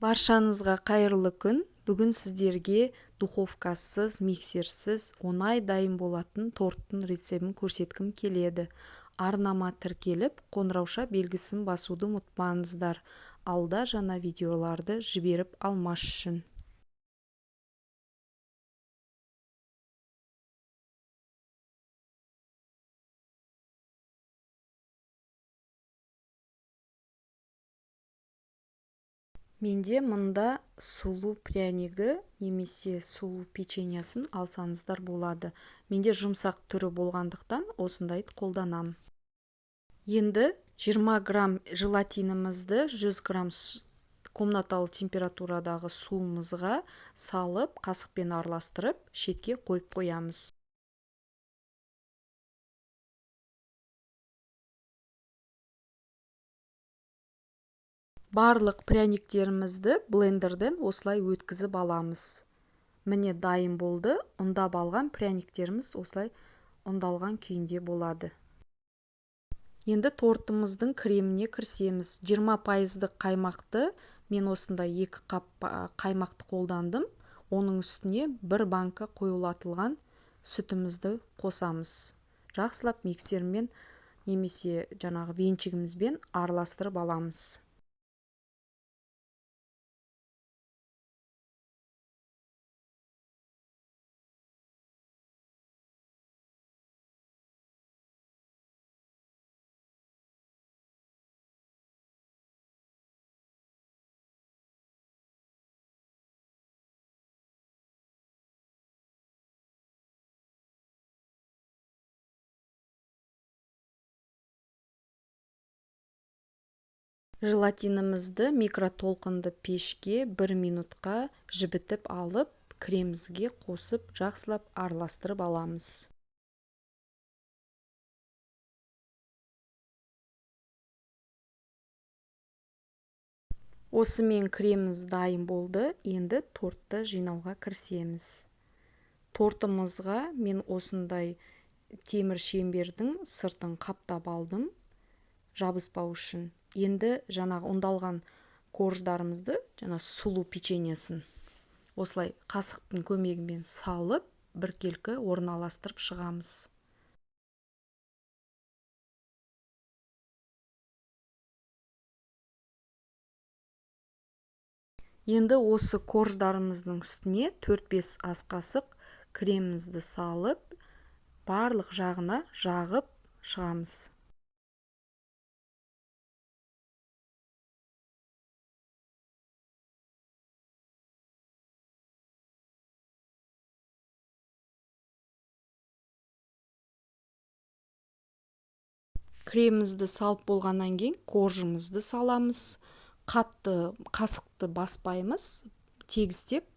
Баршаңызға қайырлы күн. Бүгін сіздерге духовкасыз, миксерсіз, оңай дайын болатын торттың рецебін көрсеткім келеді. Арнама тіркеліп, қоңырауша белгісін басуды ұмытпаңыздар. Алда жаңа видеоларды жіберіп алмаш үшін. Менде мұнда сұлу прянигі немесе сұлу печеньясын алсаңыздар болады. Менде жұмсақ түрі болғандықтан осындайды қолданамын. Енді 20 грамм желатинімізді 100 грамм комнаталы температурадағы суымызға салып, қасықпен араластырып, шетке қойып қоямыз. Барлық пряниктерімізді блендерден осылай өткізіп аламыз. Міне дайын болды. Ұндап алған пряниктеріміз осылай ұндалған күйінде болады. Енді тортымыздың креміне кірісеміз. 20% қаймақты, мен осында 2 қап қаймақты қолдандым. Оның үстіне 1 банка қоюлатылған сүтімізді қосамыз. Жақсылап миксермен немесе жаңағы венчигімізбен араластырып аламыз. Желатинімізді микротолқынды пешке 1 минутқа жібітіп алып, кремімізге қосып, жақсылап араластырып аламыз. Осымен креміміз дайын болды. Енді тортты жинауға кірісеміз. Тортымызға мен осындай темір шеңбердің сыртын қаптап алдым, жабыспау үшін. Енді жаңағы ұндалған корждарымызды, сұлу печеньясын осылай қасықтың көмегімен салып, біркелкі орналастырып шығамыз. Енді осы корждарымыздың үстіне 4-5 ас қасық кремімізді салып, барлық жағына жағып шығамыз. Кремімізді салып болғаннан кейін коржымызды саламыз. Қатты қасықты баспаймыз. Тегістеп,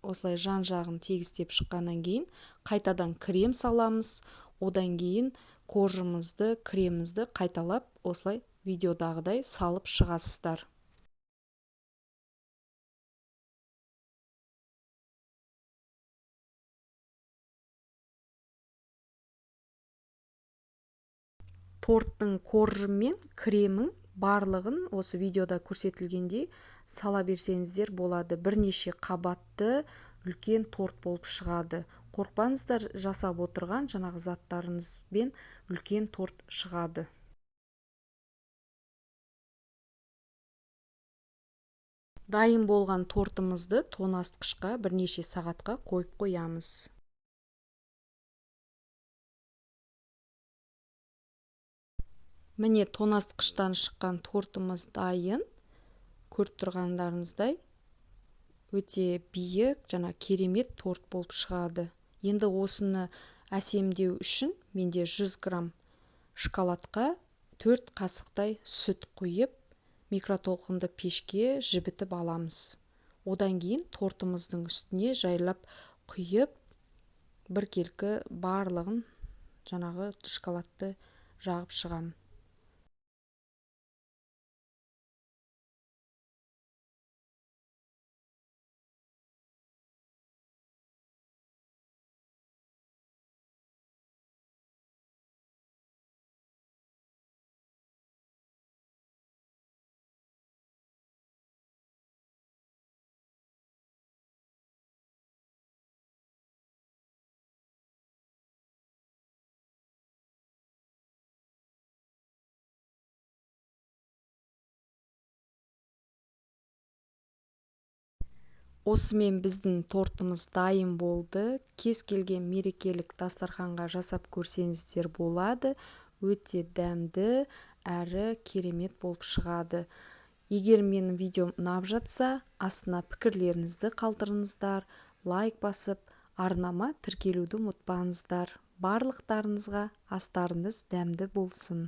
осылай жан-жағын тегістеп шыққаннан кейін қайтадан крем саламыз. Одан кейін коржымызды, кремімізді қайталап осылай видеодағыдай салып шығасыздар. Торттың коржы мен кремің барлығын осы видеода көрсетілгендей сала берсеңіздер болады. Бірнеше қабатты үлкен торт болып шығады. Қорықпаңыздар, жасап отырған жаңағы заттарыңызбен үлкен торт шығады. Дайын болған тортымызды тоңазытқышқа бірнеше сағатқа қойып қоямыз. Міне тоңазытқыштан шыққан тортымыз дайын. Көріп тұрғандарыңыздай өте биік, керемет торт болып шығады. Енді осыны әсемдеу үшін менде 100 грамм шоколадқа 4 қасықтай сүт құйып, микротолқынды пешке жібітіп аламыз. Одан кейін тортымыздың үстіне жайлап құйып, біркелкі барлығын шоколадты жағып шығам. Осымен біздің тортымыз дайын болды. Кез келген мерекелік дастарханға жасап көрсеңіздер болады. Өте дәмді әрі керемет болып шығады. Егер менің видеом ұнап жатса, астына пікірлеріңізді қалдырыңыздар, лайк басып, арнама тіркелуді ұмытпаңыздар. Барлықтарыңызға астарыңыз дәмді болсын.